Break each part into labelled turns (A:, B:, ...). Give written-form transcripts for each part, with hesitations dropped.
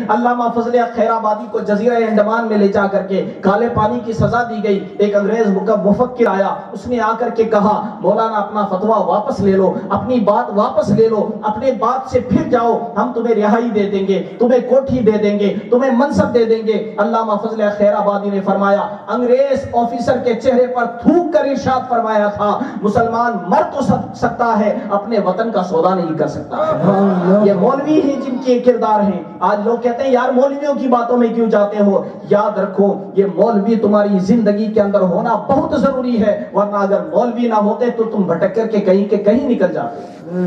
A: علامہ فضل خیر آبادی کو جزیرہ انڈمان میں لے جا کر کے کالے پانی کی سزا دی گئی. ایک انگریز مفکر آیا, اس نے آ کر کے کہا مولانا اپنا فتویٰ واپس لے لو, اپنی بات واپس لے لو, اپنے بات سے پھر جاؤ, ہم تمہیں رہائی دے دیں گے, تمہیں کوٹھی دے دیں گے, تمہیں منصب دے دیں گے. علامہ فضل خیر آبادی نے فرمایا, انگریز آفیسر کے چہرے پر تھوک کر ارشاد فرمایا تھا, مسلمان مر تو سکتا ہے, اپنے وطن کا سودا نہیں کر سکتا. یہ مولوی ہیں جن کے کردار ہیں. آج لوگ کہتے ہیں یار مولویوں کی باتوں میں کیوں جاتے ہو. یاد رکھو یہ مولوی تمہاری زندگی کے اندر ہونا بہت ضروری ہے, ورنہ اگر مولوی نہ ہوتے تو تم بھٹک کر کے کہیں نکل جاتے.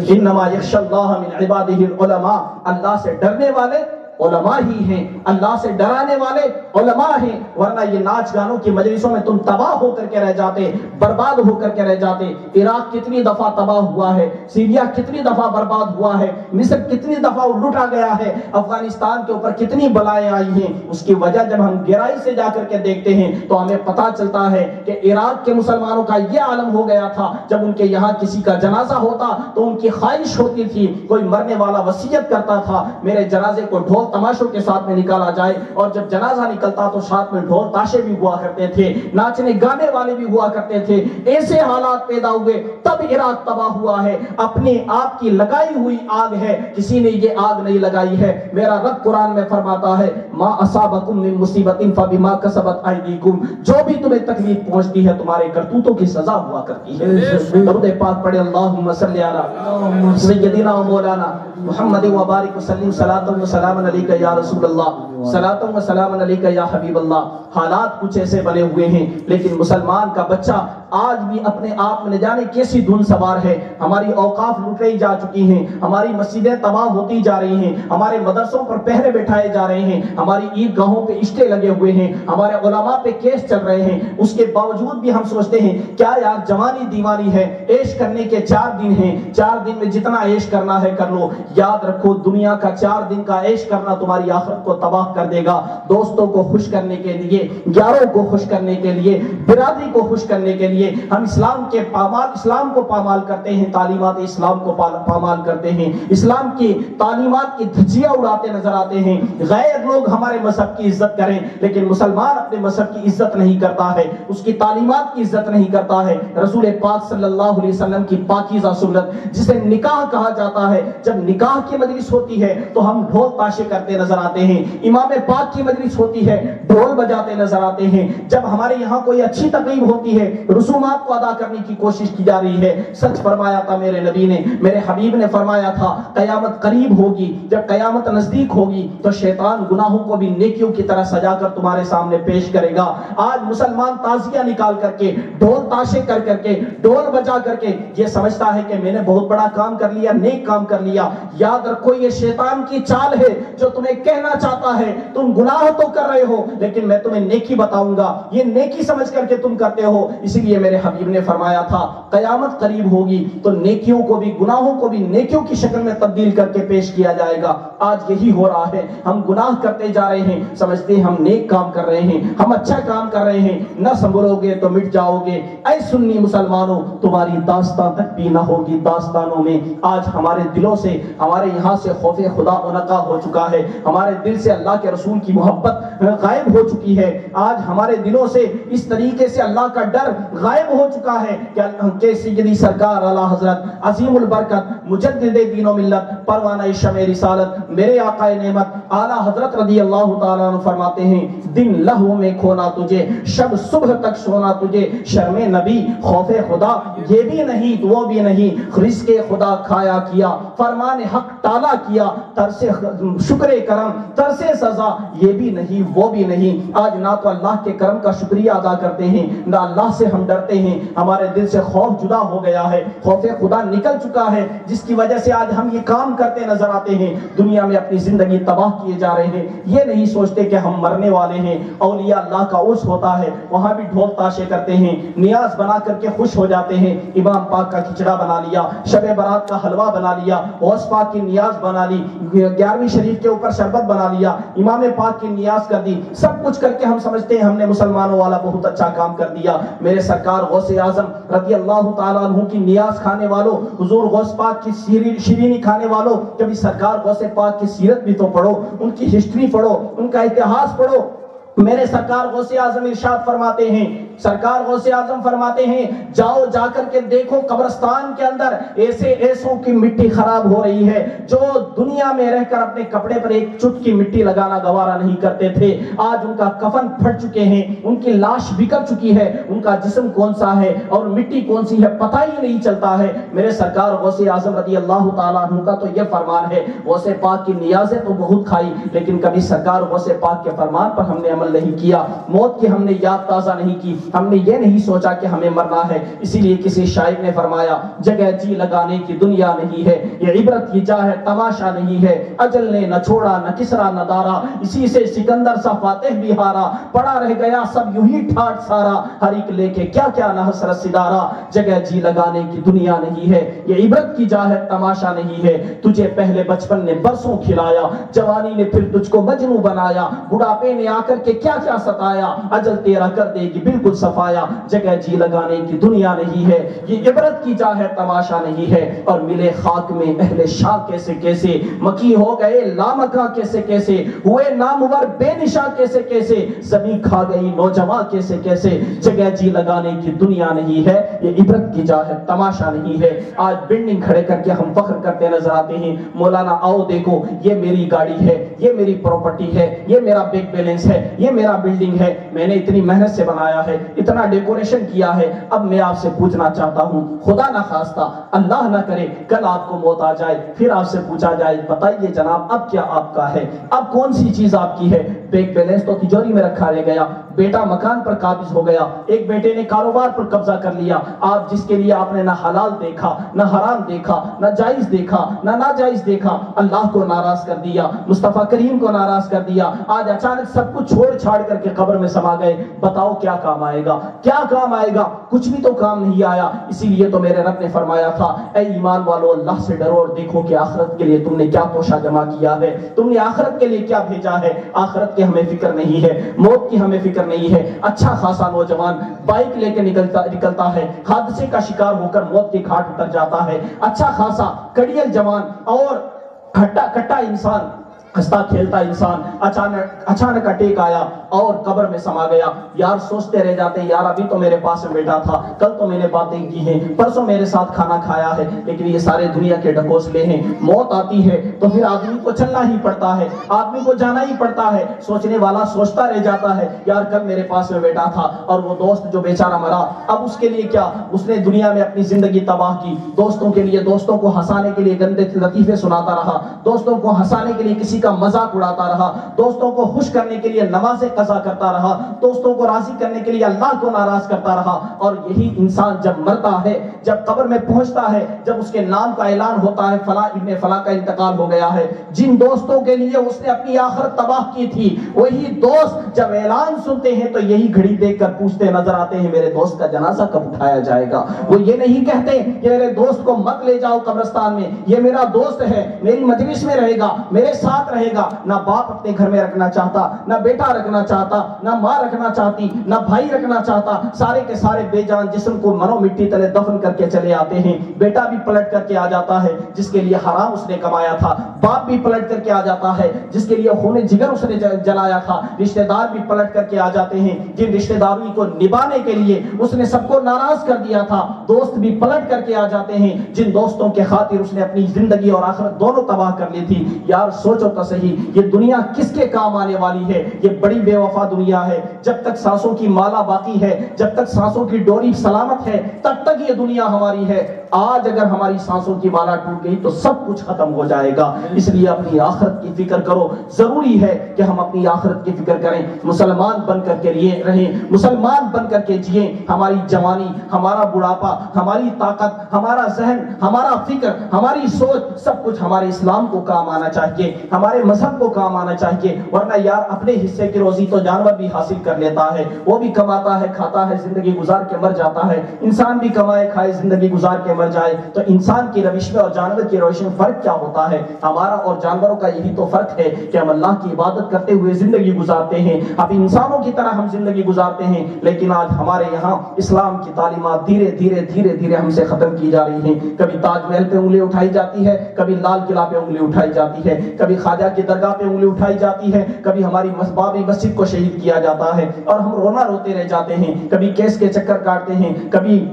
A: انما یخشی اللہ من عبادہ العلماء, اللہ سے ڈرنے والے علماء ہی ہیں, اللہ سے ڈرانے والے علماء ہیں, ورنہ یہ ناچ گانوں کی مجلسوں میں تم تباہ ہو کر کے رہ جاتے, برباد ہو کر کے رہ جاتے. عراق کتنی دفعہ تباہ ہوا ہے, سیریا کتنی دفعہ برباد ہوا ہے, مصر کتنی دفعہ لوٹا گیا ہے, افغانستان کے اوپر کتنی بلائیں آئی ہیں. اس کی وجہ جب ہم گہرائی سے جا کر کے دیکھتے ہیں تو ہمیں پتہ چلتا ہے کہ عراق کے مسلمانوں کا یہ عالم ہو گیا تھا, جب ان کے یہاں کسی کا جنازہ ہوتا تو ان کی خواہش ہوتی تھی, کوئی مرنے والا وصیت کرتا تھا میرے جنازے کو ڈھول تماشوں کے ساتھ میں نکالا جائے, اور جب جنازہ نکلتا تو ساتھ میں ڈھول تاشے بھی ہوا کرتے تھے, ناچنے گانے والے بھی ہوا کرتے تھے. ایسے حالات پیدا ہوئے تب عراق تباہ ہوا ہے. اپنے آپ کی لگائی ہوئی آگ ہے, کسی نے یہ آگ نہیں لگائی ہے. میرا رب قرآن میں فرماتا ہے ما اصابکم من مصیبت فبما کسبت ایدیکم, جو بھی تمہیں تکلیف پہنچتی ہے تمہارے کرتوتوں کی سزا ہوا کرتی ہے. درود پاک پڑھے اللہم صلی علی سیدنا و مولانا محمد و بارک وسلم صلاۃ و سلام علیک یا رسول اللہ, صلاۃ و سلام علیک یا حبیب اللہ. حالات کچھ ایسے بنے ہوئے ہیں, لیکن مسلمان کا بچہ آج بھی اپنے آپ میں نہ جانے کیسی دھن سوار ہے. ہماری اوقاف لوٹی جا چکی ہیں, ہماری مسجدیں تباہ ہوتی جا رہی ہیں, ہمارے مدرسوں پر پہرے بٹھائے جا رہے ہیں, ہماری عیدگاہوں پہ اشٹے لگے ہوئے ہیں, ہمارے علماء پہ کیس چل رہے ہیں. اس کے باوجود بھی ہم سوچتے ہیں کیا یار جوانی دیوانی ہے, عیش کرنے کے 4 دن ہیں, 4 دن میں جتنا عیش کرنا ہے کر لو. یاد رکھو دنیا کا 4 دن کا عیش کرنا تمہاری آخرت کو تباہ کر دے گا. دوستوں کو خوش کرنے کے لیے, یاروں کو خوش کرنے کے لیے, برادری کو خوش کرنے کے لیے ہم اسلام کو پامال کرتے ہیں, تعلیمات اسلام کو پامال کرتے ہیں, اسلام کی تعلیمات کی دھجیاں اڑاتے نظر آتے ہیں. غیر لوگ ہمارے مذہب کی عزت کریں, لیکن مسلمان اپنے مذہب کی عزت نہیں کرتا ہے, اس کی تعلیمات کی عزت نہیں کرتا ہے. رسول پاک صلی اللہ علیہ وسلم کی پاکیزہ سنت جسے نکاح کہا جاتا ہے, جب نکاح کی مجلس ہوتی ہے تو ہم ڈھول تاشے کرتے نظر آتے ہیں, امام پاک کی مجلس ہوتی ہے ڈھول بجاتے نظر آتے ہیں, جب ہمارے یہاں کوئی اچھی تقریب ہوتی ہے رسومات کو ادا کرنے کی کوشش کی جا رہی ہے. سچ فرمایا تھا میرے نبی نے, میرے حبیب نے فرمایا تھا قیامت قریب ہوگی, جب قیامت نزدیک ہوگی تو شیطان گناہوں کو بھی نیکیوں کی طرح سجا کر تمہارے سامنے پیش کرے گا. آج مسلمان تازیہ نکال کر کے, ڈھول تاشے کر کر کے, ڈھول بجا کر کے یہ سمجھتا ہے کہ میں نے بہت بڑا کام کر لیا, نیک کام کر لیا. یاد رکھو یہ شیطان کی چال ہے جو تمہیں کہنا چاہتا ہے تم گناہ تو کر رہے ہو لیکن میں تمہیں نیکی بتاؤں گا, یہ نیکی سمجھ کر کے تم کرتے ہو. اسی لیے میرے حبیب نے فرمایا تھا قیامت قریب ہوگی تو نیکیوں کو بھی گناہوں کو بھی نیکیوں کی شکل میں تبدیل کر کے پیش کیا جائے گا. آج یہی ہو رہا ہے, ہم گناہ کرتے جا رہے ہیں, سمجھتے ہیں ہم نیک کام کر رہے ہیں, ہم اچھا کام کر رہے ہیں, نہ سنبھلو گے تو مٹ جاؤ گے. اے سنی مسلمانوں تمہاری داستان تک بھی نہ ہوگی داستانوں میں. آج ہمارے دلوں سے, ہمارے یہاں سے خوف خدا انقا ہو چکا ہے, ہمارے دل سے اللہ کے رسول کی محبت غائب ہو چکی ہے. آج ہمارے دلوں سے اس طریقے سے اللہ کا ڈر غائب ہو چکا ہے کہ سیدی سرکار اعلیٰ حضرت عظیم البرکت مجدد دین و ملت پروانہ شمع رسالت میرے آقا نعمت اعلیٰ حضرت رضی اللہ تعالیٰ عنہ فرماتے ہیں دن لہو میں کھونا تجھے, شب صبح تک سونا تجھے, شرم نبی خوف خدا یہ بھی نہیں وہ بھی نہیں, رزق خدا کھایا کیا, فرمان حق ٹالا کیا, ترس شکر کرم ترس سزا یہ بھی نہیں وہ بھی نہیں. آج نہ تو اللہ کے کرم کا شکریہ ادا کرتے ہیں, نہ اللہ سے ہم ڈرتے ہیں. ہمارے دل سے خوف جدا ہو گیا ہے, خوف خدا نکل چکا ہے, جس کی وجہ سے آج ہم یہ کام کرتے نظر آتے ہیں, دنیا میں اپنی زندگی تباہ کیے جا رہے ہیں. یہ نہیں سوچتے کہ ہم مرنے والے ہیں. اولیاء اللہ کا عرس ہوتا ہے, وہاں بھی ڈھول تاشے کرتے ہیں, نیاز بنا کر کے خوش ہو جاتے ہیں. امام پاک کا کھچڑا بنا لیا, شب برات کا حلوہ بنا لیا, غوث پاک کی نیاز بنا لی, 11ویں شریف کے اوپر شربت بنا لیا, امام پاک کی نیاز کر دی. سب کچھ کر کے ہم سمجھتے ہیں ہم نے مسلمانوں والا بہت اچھا کام کر دیا. میرے سرکار غوث اعظم رضی اللہ تعالیٰ عنہ کی نیاز کھانے والوں, حضور غوث پاک کی شیرینی کھانے والوں, کبھی سرکار غوث پاک پاک کی سیرت بھی تو پڑھو، ان کی ہسٹری پڑھو، ان کا اتہاس پڑھو۔ میرے سرکار غوث اعظم ارشاد فرماتے ہیں، سرکار غوث اعظم فرماتے ہیں جاؤ جا کر کے دیکھو قبرستان کے اندر ایسوں کی مٹی خراب ہو رہی ہے جو دنیا میں رہ کر اپنے کپڑے پر ایک چٹ کی مٹی لگانا گوارا نہیں کرتے تھے، آج ان کا کفن پھٹ چکے ہیں، ان کی لاش بکھر چکی ہے، ان کا جسم کون سا ہے اور مٹی کون سی ہے پتہ ہی نہیں چلتا ہے۔ میرے سرکار غوث اعظم رضی اللہ تعالیٰ عنہ کا تو یہ فرمان ہے، غوث پاک کی نیازیں تو بہت کھائی لیکن کبھی سرکار غوث پاک کے فرمان پر ہم نے عمل نہیں کیا، موت کی ہم نے یاد تازہ نہیں کی، ہم نے یہ نہیں سوچا کہ ہمیں مرنا ہے۔ اسی لیے کسی شاعر نے فرمایا جگہ جی لگانے کی دنیا نہیں ہے، یہ عبرت کی جا ہے تماشا نہیں ہے، اجل نے نہ چھوڑا نہ کسرا نہ دارا، اسی سے سکندر سا فاتح بھی ہارا، پڑا رہ گیا سب یوں ہی ٹھاٹ سارا، ہر ایک لے کے کیا کیا نہ حسرت سدارا، جگہ جی لگانے کی دنیا نہیں ہے، یہ عبرت کی جا ہے تماشا نہیں ہے، تجھے پہلے بچپن نے برسوں کھلایا، جوانی نے پھر تجھ کو مجنوں بنایا، بڑھاپے نے آ کر کے کیا کیا ستایا، اجل تیرا کر دے گی بالکل صفایا، جگہ جی لگانے کی دنیا نہیں ہے، یہ عبرت کی جا ہے تماشا نہیں ہے۔ اور ملے خاک میں اہل شاہ کیسے کیسے، مکی ہو گئے لامکاں کیسے کیسے، ہوئے نامور بے نشاں کیسے کیسے، زمین کھا گئی نوجواں کیسے کیسے، جگہ جی لگانے کی دنیا نہیں ہے، یہ عبرت کی جا ہے تماشا نہیں ہے۔ آج بلڈنگ کھڑے کر کے ہم فخر کرتے نظر آتے ہیں، مولانا آؤ دیکھو یہ میری گاڑی ہے، یہ میری پراپرٹی ہے، یہ میرا بینک بیلنس ہے، یہ میرا بلڈنگ ہے، میں نے اتنی محنت سے بنایا ہے، اتنا ڈیکوریشن کیا ہے۔ اب میں آپ سے پوچھنا چاہتا ہوں، خدا نہ خواستہ اللہ نہ کرے کل آپ کو موت آ جائے، پھر آپ سے پوچھا جائے بتائیے جناب اب کیا آپ کا ہے، اب کون سی چیز آپ کی ہے؟ بینک بیلنس تو تجوری میں رکھا رہ گیا، بیٹا مکان پر قابض ہو گیا، ایک بیٹے نے کاروبار پر قبضہ کر لیا، آپ جس کے لیے آپ نے نہ حلال دیکھا نہ حرام دیکھا نہ جائز دیکھا نہ ناجائز دیکھا، اللہ کو ناراض کر دیا، مصطفیٰ کریم کو ناراض کر دیا، آج اچانک سب کچھ چھوڑ چھاڑ کر کے قبر میں سما گئے، بتاؤ کیا کام آئے گا؟ کیا کام آئے گا؟ کچھ بھی تو کام نہیں آیا۔ اسی لیے تو میرے رب نے فرمایا تھا اے ایمان والو اللہ سے ڈرو اور دیکھو کہ آخرت کے لیے تم نے کیا توشہ جمع کیا ہے، تم نے آخرت کے لیے کیا بھیجا ہے۔ آخرت کی ہمیں فکر نہیں ہے، موت کی ہمیں فکر نہیں ہے۔ اچھا خاصا نوجوان بائک لے کے نکلتا ہے، حادثے کا شکار ہو کر موت کی گھاٹ اتر جاتا ہے۔ اچھا خاصا کڑیل جوان اور ہٹا کٹا انسان، ہنستا کھیلتا انسان اچانک اٹیک آیا اور قبر میں سما گیا۔ یار سوچتے رہ جاتے یار ابھی تو میرے پاس میں بیٹھا تھا، کل تو میں نے باتیں کی ہیں، پرسوں میرے ساتھ کھانا کھایا ہے، لیکن یہ سارے دنیا کے ڈھکوسلے ہیں۔ موت آتی ہے تو پھر آدمی کو چلنا ہی پڑتا ہے، آدمی کو جانا ہی پڑتا ہے۔ سوچنے والا سوچتا رہ جاتا ہے یار کل میرے پاس میں بیٹھا تھا اور وہ دوست جو بیچارہ مرا، اب اس کے لیے کیا؟ اس نے دنیا میں اپنی زندگی تباہ کی، دوستوں کے لیے، دوستوں کو ہنسانے کے لیے گندے لطیفے سناتا رہا، دوستوں کو ہنسانے کے لیے کسی کا مذاق اڑاتا رہا، دوستوں کو خوش کرنے کے لیے نمازیں قضا کرتا رہا، دوستوں کو راضی کرنے کے لیے اللہ کو ناراض کرتا رہا۔ اور یہی انسان جب مرتا ہے، جب قبر میں پہنچتا ہے، جب اس کے نام کا اعلان ہوتا ہے فلاں ابن فلاں کا انتقال ہو گیا ہے، جن دوستوں کے لیے اس نے اپنی آخرت تباہ کی تھی، وہی دوست جب اعلان سنتے ہیں تو یہی گھڑی دیکھ کر پوچھتے نظر آتے ہیں میرے دوست کا جنازہ کب اٹھایا جائے گا۔ وہ یہ نہیں کہتے کہ میرے دوست کو مت لے جاؤ قبرستان میں، یہ میرا دوست ہے، میری مجلس میں رہے گا، میرے ساتھ رہے گا۔ نہ باپ اپنے گھر میں رکھنا چاہتا، نہ بیٹا رکھنا چاہتا، نہ ماں رکھنا چاہتی، نہ بھائی رکھنا چاہتا، سارے کے سارے بے جان جسم کو مرو مٹی تلے دفن کر کے چلے آتے ہیں۔ بیٹا بھی پلٹ کر کے آ جاتا ہے جس کے لیے حرام اس نے کمایا تھا، باپ بھی پلٹ کر کے آ جاتا ہے جس کے لیے خون جگر اس نے جلایا تھا، رشتہ دار بھی پلٹ کر کے آ جاتے ہیں جن رشتہ داری کو نبھانے کے لیے اس نے سب کو ناراض کر دیا تھا، دوست بھی پلٹ کر کے آ جاتے ہیں جن دوستوں کے خاطر اس نے اپنی زندگی اور آخرت دونوں تباہ کر لی تھی۔ یار سوچو تو صحیح یہ دنیا کس کے کام آنے والی ہے؟ یہ بڑی بے وفا دنیا ہے۔ جب تک سانسوں کی مالا باقی ہے، جب تک سانسوں کی ڈوری سلامت ہے، تب تک یہ دنیا ہماری ہے۔ آج اگر ہماری سانسوں کی مالا ٹوٹ گئی تو سب کچھ ختم ہو جائے گا۔ اس لیے اپنی آخرت کی فکر کرو، ضروری ہے کہ ہم اپنی آخرت کی فکر کریں، مسلمان بن کر کے رہیں، مسلمان بن کر کے جئیں۔ ہماری جوانی، ہمارا بڑھاپا، ہماری طاقت، ہمارا ذہن، ہمارا فکر، ہماری سوچ، سب کچھ ہمارے اسلام کو کام آنا چاہیے، ہمارے مذہب کو کام آنا چاہیے۔ ورنہ یار اپنے حصے کی روزی تو جانور بھی حاصل کر لیتا ہے، وہ بھی کماتا ہے، کھاتا ہے، زندگی گزار کے مر جاتا ہے۔ انسان بھی کمائے کھائے زندگی گزار کے مر جائے تو انسان کی روش میں اور جانور کی روش میں فرق کیا ہوتا ہے؟ ہمارا اور جانوروں کا یہی تو فرق ہے کہ ہم اللہ کی عبادت کرتے ہوئے زندگی گزارتے ہیں، اب انسانوں کی طرح ہم زندگی گزارتے ہیں، لیکن آج ہمارے یہاں اسلام کی تعلیمات دھیرے دھیرے ہم سے ختم کی جا رہی ہیں۔ کبھی تاج محل پہ انگلی اٹھائی جاتی ہے، کبھی لال قلعہ پہ انگلی اٹھائی جاتی ہے، کبھی خواجہ کی درگاہ پہ انگلی اٹھائی جاتی ہے، کبھی ہماری بابری مسجد کو شہید کیا جاتا ہے اور ہم رونا روتے رہ جاتے ہیں، کبھی کیس کے چکر کاٹتے ہیں، کبھی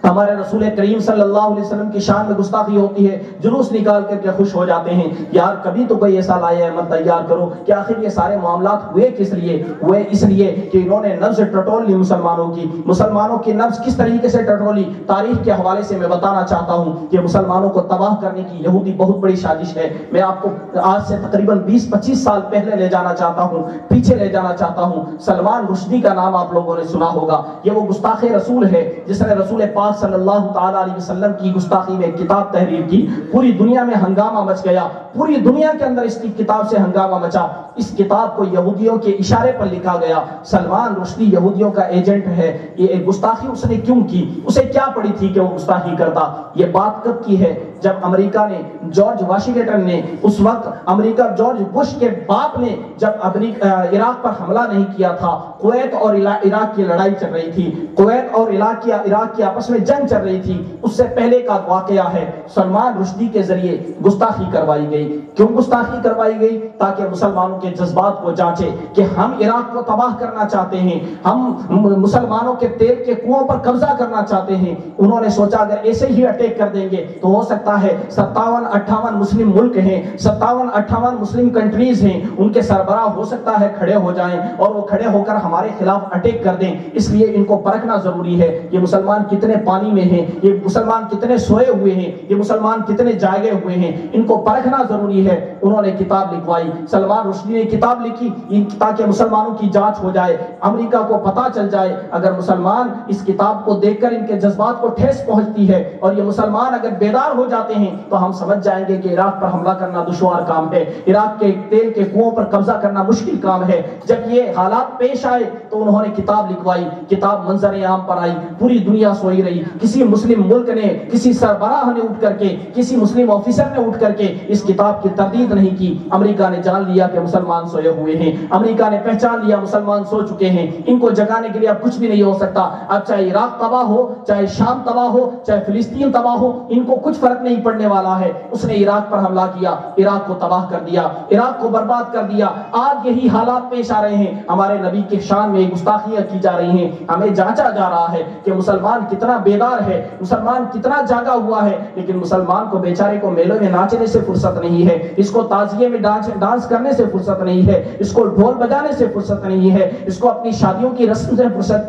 A: ہمارے رسول کریم صلی اللہ علیہ وسلم کی شان میں گستاخی ہوتی ہے، جلوس نکال کر کے خوش ہو جاتے ہیں۔ یار کبھی تو کوئی ایسا لائے عمل تیار کرو کہ آخر یہ سارے معاملات ہوئے کس لیے؟ ہوئے اس لیے کہ انہوں نے نبض ٹٹول لی مسلمانوں کی نبض کس طریقے سے ٹٹولی؟ تاریخ کے حوالے سے میں بتانا چاہتا ہوں کہ مسلمانوں کو تباہ کرنے کی یہودی بہت بڑی سازش ہے۔ میں آپ کو آج سے تقریباً 20-25 سال پہلے لے جانا چاہتا ہوں، پیچھے لے جانا چاہتا ہوں۔ سلمان رشدی کا نام آپ لوگوں نے سنا ہوگا، یہ وہ گستاخ رسول ہے جس نے رسول پاک صلی اللہ تعالی علیہ وسلم کی گستاخی میں کتاب تحریر کی، پوری دنیا میں ہنگامہ مچ گیا، پوری دنیا کے اندر اس کی کتاب سے ہنگامہ مچا۔ اس کتاب کو یہودیوں کے اشارے پر لکھا گیا، سلمان رشدی یہودیوں کا ایجنٹ ہے۔ یہ گستاخی اس نے کیوں کی؟ اسے کیا پڑی تھی کہ وہ گستاخی کرتا؟ یہ بات کب کی ہے؟ جب امریکہ نے، جارج واشنگٹن نے، اس وقت امریکہ جارج بش کے باپ نے جب عراق پر حملہ نہیں کیا تھا، کویت اور عراق کی لڑائی چل رہی تھی، کویت اور عراق کی آپس میں جنگ چل رہی تھی، اس سے پہلے کا واقعہ ہے۔ سلمان رشدی کے ذریعے گستاخی کروائی گئی۔ کیوں گستاخی کروائی گئی؟ تاکہ مسلمانوں کے جذبات کو جانچے کہ ہم عراق کو تباہ کرنا چاہتے ہیں، ہم مسلمانوں کے تیل کے کنووں پر قبضہ کرنا چاہتے ہیں۔ انہوں نے سوچا اگر ایسے ہی اٹیک کر دیں گے تو ہو سکتا ہے 57-58 مسلم ملک ہیں، 57-58 مسلم کنٹریز ہیں، ان کے سربراہ ہو سکتا ہے کھڑے ہو جائیں اور وہ کھڑے ہو کر ہمارے خلاف اٹیک کر دیں، اس لیے ان کو پرکھنا ضروری ہے۔ یہ مسلمان کتنے پانی میں ہیں، یہ مسلمان کتنے سوئے ہوئے ہیں، یہ مسلمان کتنے جاگے ہوئے ہیں، ان کو پرکھنا ضروری ہے۔ انہوں نے کتاب لکھوائی، سلمان رشدی نے کتاب لکھی تاکہ مسلمانوں کی جانچ ہو جائے، امریکہ کو پتہ چل جائے اگر مسلمان اس کتاب کو دیکھ کر ان کے جذبات کو ٹھیس پہنچتی ہے اور یہ مسلمان اگر بیدار ہو جاتے ہیں تو ہم سمجھ جائیں گے کہ عراق پر حملہ کرنا دشوار کام ہے، عراق کے تیل کے کنووں پر قبضہ کرنا مشکل کام ہے۔ جب یہ حالات پیش آئے تو انہوں نے کتاب لکھوائی، کتاب منظر عام پر آئی، پوری دنیا سوئی رہی، کسی مسلم ملک نے، کسی سربراہ نے اٹھ کر کے، کسی مسلم آفیسر نے اٹھ کر کے اس کتاب کی تردید نہیں کی۔ امریکہ نے جان لیا کہ مسلمان سوئے ہوئے ہیں، امریکہ نے پہچان لیا مسلمان سو چکے ہیں، ان کو جگانے کے لیے اب کچھ بھی نہیں ہو سکتا۔ اب چاہے عراق تباہ ہو، چاہے شام تباہ ہو، چاہے فلسطین تباہ ہو، ان کو کچھ فرق نہیں پڑنے والا ہے۔ اس نے عراق پر حملہ کیا، عراق کو تباہ کر دیا، عراق کو برباد کر دیا۔ آج یہی حالات پیش آ رہے ہیں، ہمارے نبی کے شان میں گستاخیاں کی جا رہی ہیں۔ ہمیں جانچا جا رہا ہے کہ مسلمان کتنا بیدار ہے، مسلمان کتنا جاگا ہوا ہے، لیکن مسلمان کو بیچارے کو میلوں میں ناچنے سے فرصت نہیں ہے، اس کو تعزیے میں ڈانس کرنے سے فرصت نہیں ہے، اس کو ڈھول بجانے سے فرصت نہیں ہے، اس کو اپنی شادیوں کی رسم سے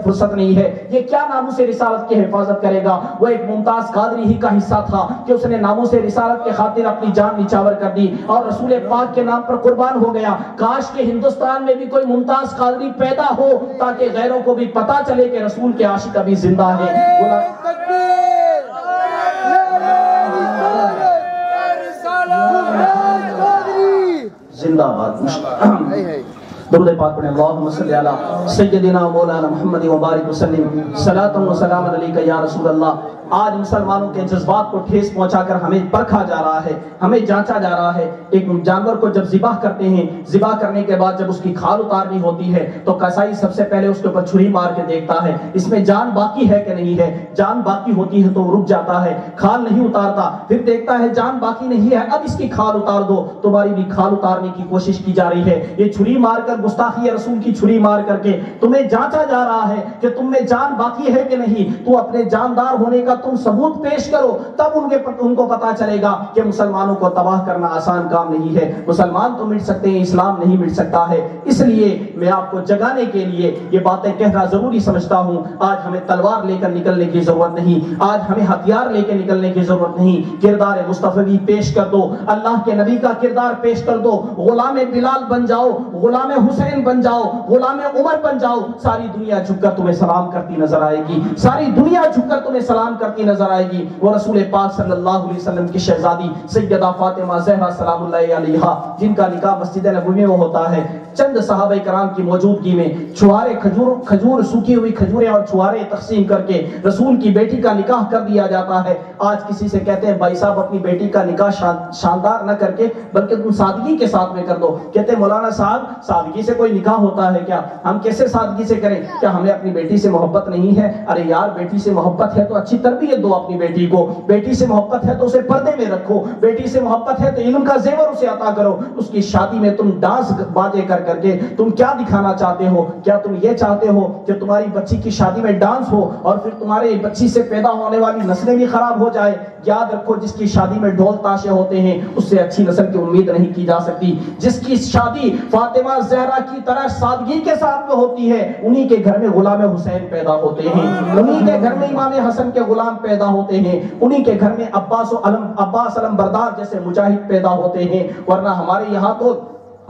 A: فرصت نہیں ہے۔ یہ کیا ناموس رسالت کی حفاظت کرے گا؟ وہ ایک ممتاز قادری ہی کا حصہ تھا کہ اس نے ناموس رسالت کے خاطر اپنی جان نچھاور کر دی اور رسول پاک کے نام پر قربان ہو گیا۔ کاش کہ ہندوستان میں بھی کوئی ممتاز قادری پیدا ہو تاکہ غیروں کو بھی پتا چلے کہ رسول کے عاشق ابھی زندہ ہے۔ زندہ باد۔ درود پاک پڑھیں، اللہم صلی علی سیدنا مولانا محمد وبارک وسلم، صلاۃ و سلام علیک یا رسول اللہ۔ آج مسلمانوں کے جذبات کو ٹھیس پہنچا کر ہمیں پرکھا جا رہا ہے، ہمیں جانچا جا رہا ہے۔ ایک جانور کو جب ذبح کرتے ہیں، ذبح کرنے کے بعد جب اس کی کھال اتارنی ہوتی ہے تو قصائی سب سے پہلے اس کے اوپر چھری مار کے دیکھتا ہے اس میں جان باقی ہے کہ نہیں ہے۔ جان باقی ہوتی ہے تو رک جاتا ہے، کھال نہیں اتارتا، پھر دیکھتا ہے جان باقی نہیں ہے، اب اس کی کھال اتار دو۔ تمہاری بھی کھال اتارنے کی کوشش کی جا رہی ہے۔ یہ چھری مار کر، گستاخی رسول کی چھری مار کر کے تمہیں جانچا جا رہا ہے کہ تم میں جان باقی ہے کہ نہیں۔ تو اپنے جاندار ہونے کا تم ثبوت پیش کرو، تب ان کو پتا چلے گا کہ مسلمانوں کو تباہ کرنا آسان کام نہیں ہے۔ مسلمان تو مٹ سکتے ہیں، اسلام نہیں مٹ سکتا ہے۔ اس لیے میں آپ کو جگانے کے لیے یہ باتیں کہنا ضروری سمجھتا ہوں۔ آج ہمیں تلوار لے کر نکلنے کی ضرورت نہیں، آج ہمیں ہتھیار لے کے نکلنے کی ضرورت نہیں۔ کردار مصطفی پیش کر دو، اللہ کے نبی کا کردار پیش کر دو، غلام بلال بن جاؤ، غلام حسین بن جاؤ، غلام عمر بن جاؤ۔ ساری دنیا جھک کر تمہیں سلام کرتی نظر آئے گی، ساری دنیا جھک کر تمہیں سلام کرتی نظر آئے گی۔ وہ رسول پاک صلی اللہ علیہ وسلم کی شہزادی سیدہ فاطمہ زہرا سلام اللہ علیہا، جن کا نکاح مسجد نبوی میں ہوتا ہے، چند صحابہ کرام کی موجودگی میں چھوارے کھجور سوکھی ہوئی کھجوریں اور چھوارے تقسیم کر کے رسول کی بیٹی کا نکاح کر دیا جاتا ہے۔ آج کسی سے کہتے ہیں بھائی صاحب اپنی بیٹی کا نکاح شاندار نہ کر کے بلکہ تم سادگی کے ساتھ میں کر دو. کہتے ہیں مولانا صاحب سادگی سے کوئی نکاح ہوتا ہے کیا؟ ہم کیسے سادگی سے کریں؟ کیا ہمیں اپنی بیٹی سے محبت نہیں ہے؟ ارے یار بیٹی سے محبت ہے تو اچھی تربیت دو اپنی بیٹی کو. بیٹی سے محبت ہے تو اسے پردے میں رکھو. بیٹی سے محبت ہے تو علم کا زیور اسے عطا کرو. اس کی شادی میں تم ڈانس باتیں کر کر کے تم کیا دکھانا چاہتے ہو؟ کیا تم یہ چاہتے ہو کہ تمہاری بچی کی شادی میں ڈانس ہو اور پھر تمہارے بچی سے پیدا ہونے والی نسلیں بھی خراب ہو جائے؟ یاد رکھو جس کی شادی میں ڈھول تاشے ہوتے ہیں اس سے اچھی نسل کی امید نہیں کی جا سکتی. جس کی شادی فاطمہ زہرا کی طرح سادگی کے ساتھ میں ہوتی ہے انہی کے گھر میں غلام حسین پیدا ہوتے ہیں, انہی کے گھر میں امام حسن کے غلام پیدا ہوتے ہیں, انہی کے گھر میں عباس علم بردار جیسے مجاہد پیدا ہوتے ہیں. ورنہ ہمارے یہاں تو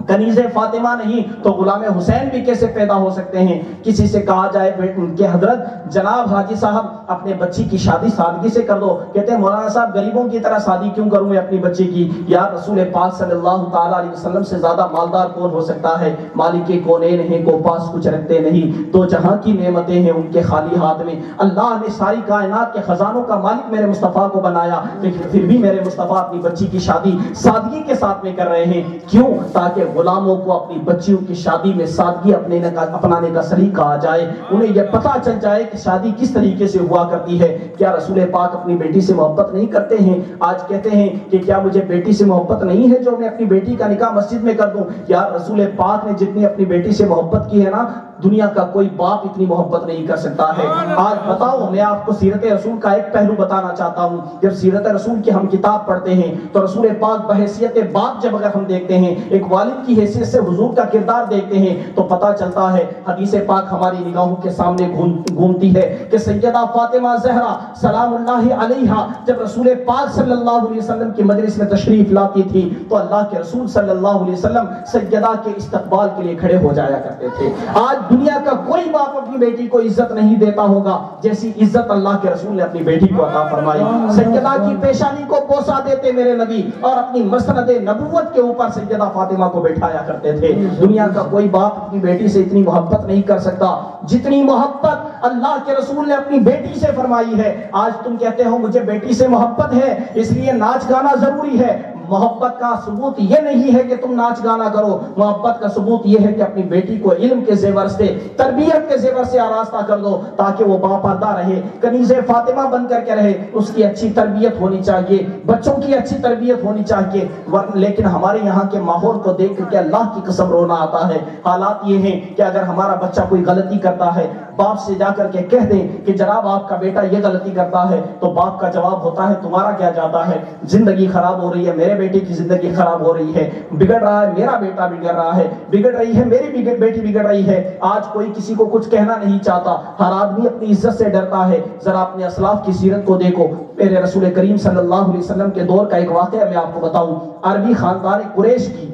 A: کنیز فاطمہ نہیں تو غلام حسین بھی کیسے پیدا ہو سکتے ہیں؟ کسی سے کہا جائے کہ حضرت جناب حاجی صاحب اپنے بچی کی شادی سادگی سے کر دو. کہتے ہیں مولانا صاحب غریبوں کی طرح شادی کیوں کروں میں اپنی بچی کی؟ یا رسول پاک صلی اللہ تعالی علیہ وسلم سے زیادہ مالدار کون ہو سکتا ہے؟ مالک کونین ہیں کو پاس کچھ رکھتے نہیں, تو جہاں کی نعمتیں ہیں ان کے خالی ہاتھ میں. اللہ نے ساری کائنات کے خزانوں کا مالک میرے مصطفیٰ کو بنایا, لیکن پھر بھی میرے مصطفیٰ اپنی بچی کی شادی سادگی کے ساتھ میں کر رہے ہیں. کیوں؟ تاکہ غلاموں کو اپنی بچیوں کی شادی میں سادگی اپنانے کا سلیقہ آ جائے, انہیں یہ پتہ چل جائے کہ شادی کس طریقے سے ہوا کرتی ہے. کیا رسول پاک اپنی بیٹی سے محبت نہیں کرتے ہیں؟ آج کہتے ہیں کہ کیا مجھے بیٹی سے محبت نہیں ہے جو میں اپنی بیٹی کا نکاح مسجد میں کر دوں؟ یا رسول پاک نے جتنی اپنی بیٹی سے محبت کی ہے نا دنیا کا کوئی باپ اتنی محبت نہیں کر سکتا ہے. آج بتاؤ, میں آپ کو سیرت رسول کا ایک پہلو بتانا چاہتا ہوں. جب سیرت رسول کی ہم کتاب پڑھتے ہیں تو رسول پاک بحیثیت باپ جب اگر ہم دیکھتے ہیں, ایک والد کی حیثیت سے حضور کا کردار دیکھتے ہیں تو پتہ چلتا ہے حدیث پاک ہماری نگاہوں کے سامنے گھومتی ہے کہ سیدہ فاطمہ زہرا سلام اللہ علیہا جب رسول پاک صلی اللہ علیہ وسلم کی مجلس میں تشریف لاتی تھی تو اللہ کے رسول صلی اللہ علیہ وسلم سیدہ کے استقبال کے لیے کھڑے ہو جایا کرتے تھے. آج دنیا کا کوئی باپ اپنی بیٹی کو عزت نہیں دیتا ہوگا جیسی عزت اللہ کے رسول نے اپنی بیٹی کو عطا فرمائی. سیدہ کی پیشانی کو بوسہ دیتے میرے نبی اور اپنی مسند نبوت کے اوپر سیدہ فاطمہ کو بٹھایا کرتے تھے. دنیا کا کوئی باپ اپنی بیٹی سے اتنی محبت نہیں کر سکتا جتنی محبت اللہ کے رسول نے اپنی بیٹی سے فرمائی ہے. آج تم کہتے ہو مجھے بیٹی سے محبت ہے اس لیے ناچ گانا ضروری ہے. محبت کا ثبوت یہ نہیں ہے کہ تم ناچ گانا کرو, محبت کا ثبوت یہ ہے کہ اپنی بیٹی کو علم کے زیور سے تربیت کے زیور سے آراستہ کر دو تاکہ وہ باپردہ رہے, کنیز فاطمہ بن کر کے رہے. اس کی اچھی تربیت ہونی چاہیے, بچوں کی اچھی تربیت ہونی چاہیے. لیکن ہمارے یہاں کے ماحول کو دیکھ کر کے اللہ کی قسم رونا آتا ہے. حالات یہ ہیں کہ اگر ہمارا بچہ کوئی غلطی کرتا ہے باپ سے جا کر کے کہہ دیں کہ جناب آپ کا بیٹا یہ غلطی کرتا ہے تو باپ کا جواب ہوتا ہے تمہارا کیا جاتا ہے, زندگی خراب ہو رہی ہے, میرے بیٹے کی زندگی خراب ہو رہی ہے, بگڑ رہا ہے میرا بیٹا بگڑ رہا ہے, بگڑ رہی ہے میری بیٹی بگڑ رہی ہے. آج کوئی کسی کو کچھ کہنا نہیں چاہتا, ہر آدمی اپنی عزت سے ڈرتا ہے. ذرا اپنے اسلاف کی سیرت کو دیکھو. میرے رسول کریم صلی اللہ علیہ وسلم کے دور کا ایک واقعہ میں آپ کو بتاؤں. عربی خاندان قریش کی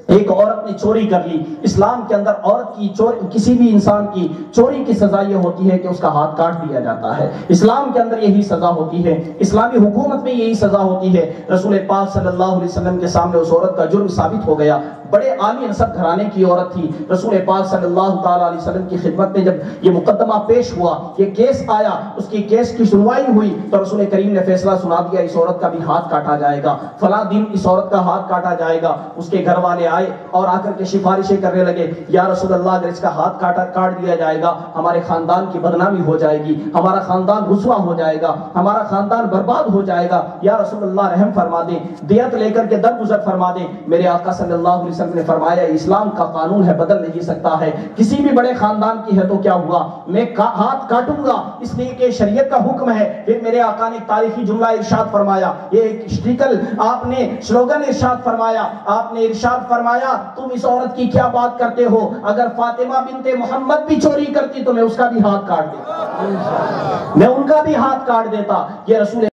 A: ایک عورت نے چوری کر لی. اسلام کے اندر عورت کی کسی بھی انسان کی چوری کی سزا یہ ہوتی ہے کہ اس کا ہاتھ کاٹ دیا جاتا ہے. اسلام کے اندر یہی سزا ہوتی ہے, اسلامی حکومت میں یہی سزا ہوتی ہے. رسول پاک صلی اللہ علیہ وسلم کے سامنے اس عورت کا جرم ثابت ہو گیا. بڑے عالی نسب گھرانے کی عورت تھی. رسول پاک صلی اللہ تعالی علیہ وسلم کی خدمت میں جب یہ مقدمہ پیش ہوا, یہ کیس آیا, اس کی کیس کی سنوائی ہوئی تو رسول کریم نے فیصلہ سنا دیا اس عورت کا بھی ہاتھ کاٹا جائے گا, فلاں دن اس عورت کا ہاتھ کاٹا جائے گا. اس کے گھر والے آئے اور آ کر کے سفارشیں کرنے لگے, یا رسول اللہ اگر اس کا ہاتھ کاٹ دیا جائے گا ہمارے خاندان کی بدنامی ہو جائے گی, ہمارا خاندان رسوا ہو جائے گا, ہمارا خاندان برباد ہو جائے گا. یا رسول اللہ رحم فرما دیں, دیت لے کر کے درگزر فرما دیں. میرے آقا صلی اللہ علیہ وسلم نے فرمایا اسلام کا قانون ہے, بدل نہیں سکتا ہے. کسی بھی بڑے خاندان کی ہے تو کیا ہوا, میں ہاتھ کاٹوں گا اس لیے کہ شریعت کا حکم ہے. پھر میرے آقا نے ایک تاریخی جملہ ارشاد فرمایا, یہ ایک اسٹیکل آپ نے سلوگن ارشاد فرمایا. آپ نے ارشاد فرمایا تم اس عورت کی کیا بات کرتے ہو, اگر فاطمہ بنت محمد بھی چوری کرتی تو میں اس کا بھی ہاتھ کاٹ دیتا, میں ان کا بھی ہاتھ کاٹ دیتا. یہ رسول